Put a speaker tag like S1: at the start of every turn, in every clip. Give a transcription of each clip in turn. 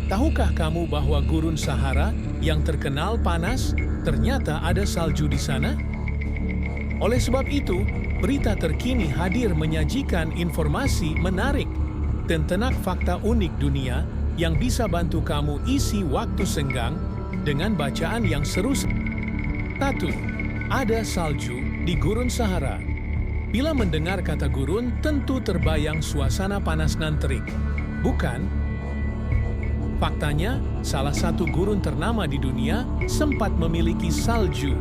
S1: Tahukah kamu bahwa Gurun Sahara yang terkenal panas ternyata ada salju di sana? Oleh sebab itu, berita terkini hadir menyajikan informasi menarik tentang fakta unik dunia yang bisa bantu kamu isi waktu senggang dengan bacaan yang seru. 1. Ada salju di Gurun Sahara. Bila mendengar kata gurun, tentu terbayang suasana panas nan terik, bukan? Faktanya, salah satu gurun ternama di dunia sempat memiliki salju.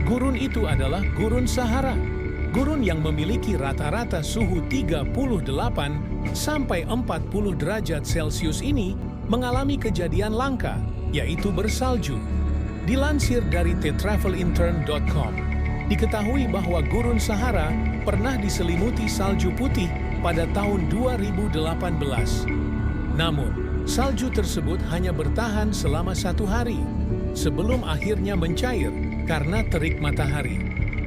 S1: Gurun itu adalah Gurun Sahara. Gurun yang memiliki rata-rata suhu 38 sampai 40 derajat Celcius ini mengalami kejadian langka, yaitu bersalju. Dilansir dari thetravelintern.com, diketahui bahwa Gurun Sahara pernah diselimuti salju putih pada tahun 2018. Namun, salju tersebut hanya bertahan selama 1 hari, sebelum akhirnya mencair karena terik matahari.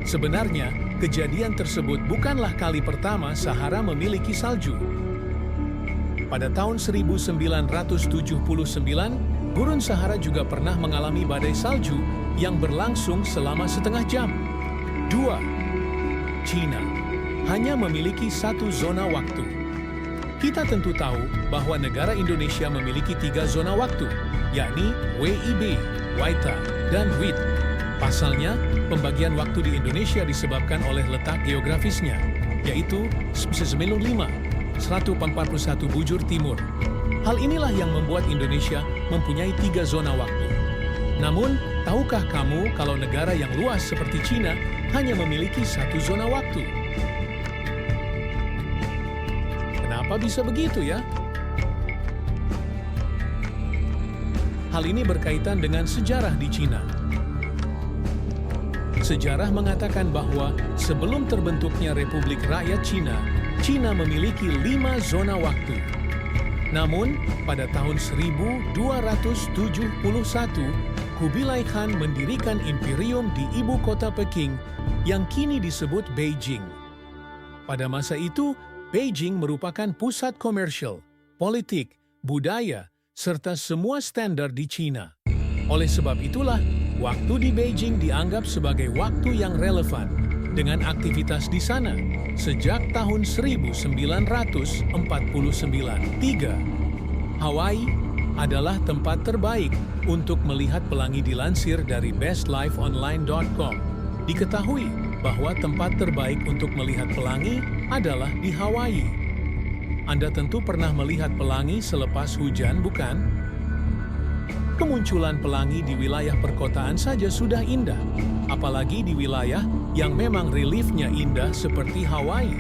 S1: Sebenarnya, kejadian tersebut bukanlah kali pertama Sahara memiliki salju. Pada tahun 1979, Gurun Sahara juga pernah mengalami badai salju yang berlangsung selama setengah jam. 2. Cina hanya memiliki satu zona waktu. Kita tentu tahu bahwa negara Indonesia memiliki 3 zona waktu, yakni WIB, WAITA, dan WIT. Pasalnya, pembagian waktu di Indonesia disebabkan oleh letak geografisnya, yaitu 95, 141 bujur timur. Hal inilah yang membuat Indonesia mempunyai 3 zona waktu. Namun, tahukah kamu kalau negara yang luas seperti Cina hanya memiliki 1 zona waktu? Kenapa bisa begitu ya? Hal ini berkaitan dengan sejarah di Cina. Sejarah mengatakan bahwa sebelum terbentuknya Republik Rakyat Cina, Cina memiliki 5 zona waktu. Namun, pada tahun 1271, Kubilai Khan mendirikan imperium di ibu kota Peking yang kini disebut Beijing. Pada masa itu, Beijing merupakan pusat komersial, politik, budaya, serta semua standar di Cina. Oleh sebab itulah, waktu di Beijing dianggap sebagai waktu yang relevan dengan aktivitas di sana sejak tahun 1949. 3. Hawaii adalah tempat terbaik untuk melihat pelangi. Dilansir dari bestlifeonline.com, diketahui bahwa tempat terbaik untuk melihat pelangi adalah di Hawaii. Anda tentu pernah melihat pelangi selepas hujan, bukan? Kemunculan pelangi di wilayah perkotaan saja sudah indah, apalagi di wilayah yang memang reliefnya indah seperti Hawaii.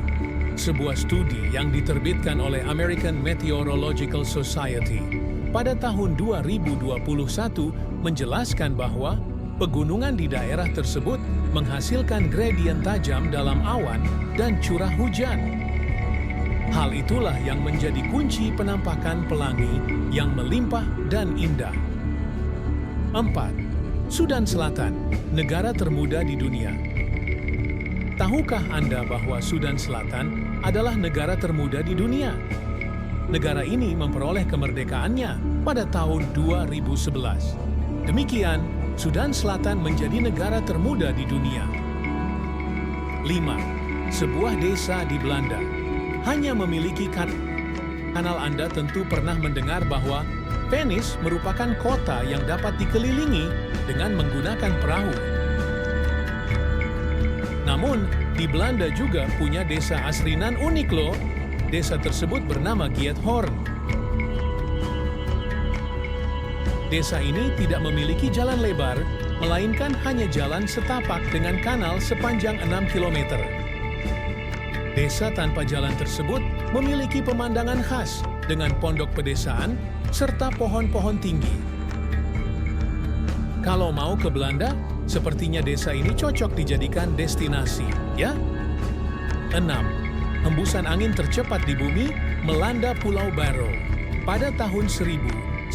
S1: Sebuah studi yang diterbitkan oleh American Meteorological Society pada tahun 2021 menjelaskan bahwa pegunungan di daerah tersebut menghasilkan gradien tajam dalam awan dan curah hujan. Hal itulah yang menjadi kunci penampakan pelangi yang melimpah dan indah. 4. Sudan Selatan, negara termuda di dunia. Tahukah Anda bahwa Sudan Selatan adalah negara termuda di dunia? Negara ini memperoleh kemerdekaannya pada tahun 2011. Demikian, Sudan Selatan menjadi negara termuda di dunia. 5. Sebuah desa di Belanda hanya memiliki kanal. Anda tentu pernah mendengar bahwa Venice merupakan kota yang dapat dikelilingi dengan menggunakan perahu. Namun, di Belanda juga punya desa asrinan unik loh. Desa tersebut bernama Giethoorn. Desa ini tidak memiliki jalan lebar, melainkan hanya jalan setapak dengan kanal sepanjang 6 km. Desa tanpa jalan tersebut memiliki pemandangan khas dengan pondok pedesaan serta pohon-pohon tinggi. Kalau mau ke Belanda, sepertinya desa ini cocok dijadikan destinasi, ya? 6. Hembusan angin tercepat di bumi melanda Pulau Barrow pada tahun 1996.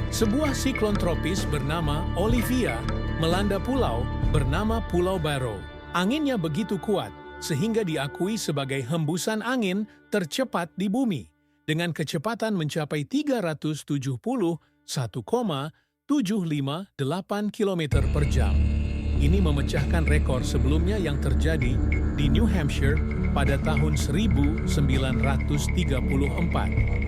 S1: Sebuah siklon tropis bernama Olivia melanda pulau bernama Pulau Barrow. Anginnya begitu kuat sehingga diakui sebagai hembusan angin tercepat di bumi. dengan kecepatan mencapai 371,758 km per jam. Ini memecahkan rekor sebelumnya yang terjadi di New Hampshire pada tahun 1934.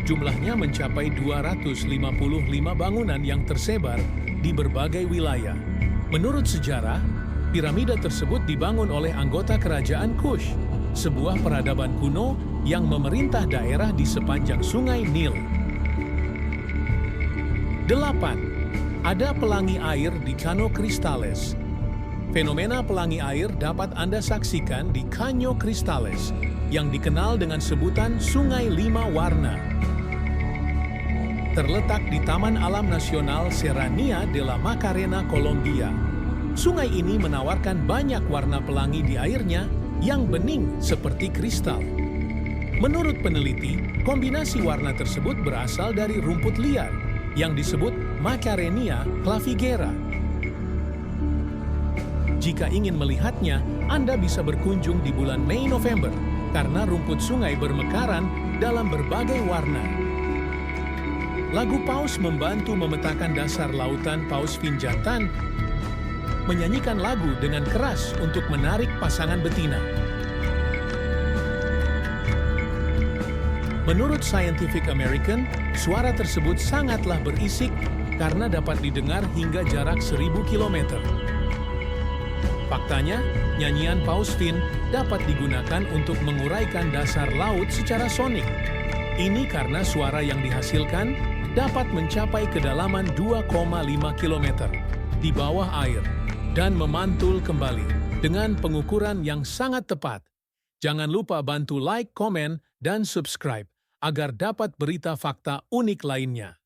S1: Jumlahnya mencapai 255 bangunan yang tersebar di berbagai wilayah. Menurut sejarah, piramida tersebut dibangun oleh anggota kerajaan Kush, sebuah peradaban kuno yang memerintah daerah di sepanjang sungai Nil. 8. Ada pelangi air di Cano Cristales. Fenomena pelangi air dapat Anda saksikan di Caño Cristales, yang dikenal dengan sebutan Sungai Lima Warna. Terletak di Taman Alam Nasional Serranía de la Macarena, Kolombia. Sungai ini menawarkan banyak warna pelangi di airnya yang bening seperti kristal. Menurut peneliti, kombinasi warna tersebut berasal dari rumput liar yang disebut Macarenia clavigera. Jika ingin melihatnya, Anda bisa berkunjung di bulan Mei-November karena rumput sungai bermekaran dalam berbagai warna. Lagu Paus membantu memetakan dasar lautan Paus Vinjantan, menyanyikan lagu dengan keras untuk menarik pasangan betina. Menurut Scientific American, suara tersebut sangatlah berisik karena dapat didengar hingga jarak 1000 km. Faktanya, nyanyian Paus Vin dapat digunakan untuk menguraikan dasar laut secara sonik. Ini karena suara yang dihasilkan dapat mencapai kedalaman 2,5 km di bawah air dan memantul kembali dengan pengukuran yang sangat tepat. Jangan lupa bantu like, komen, dan subscribe agar dapat berita fakta unik lainnya.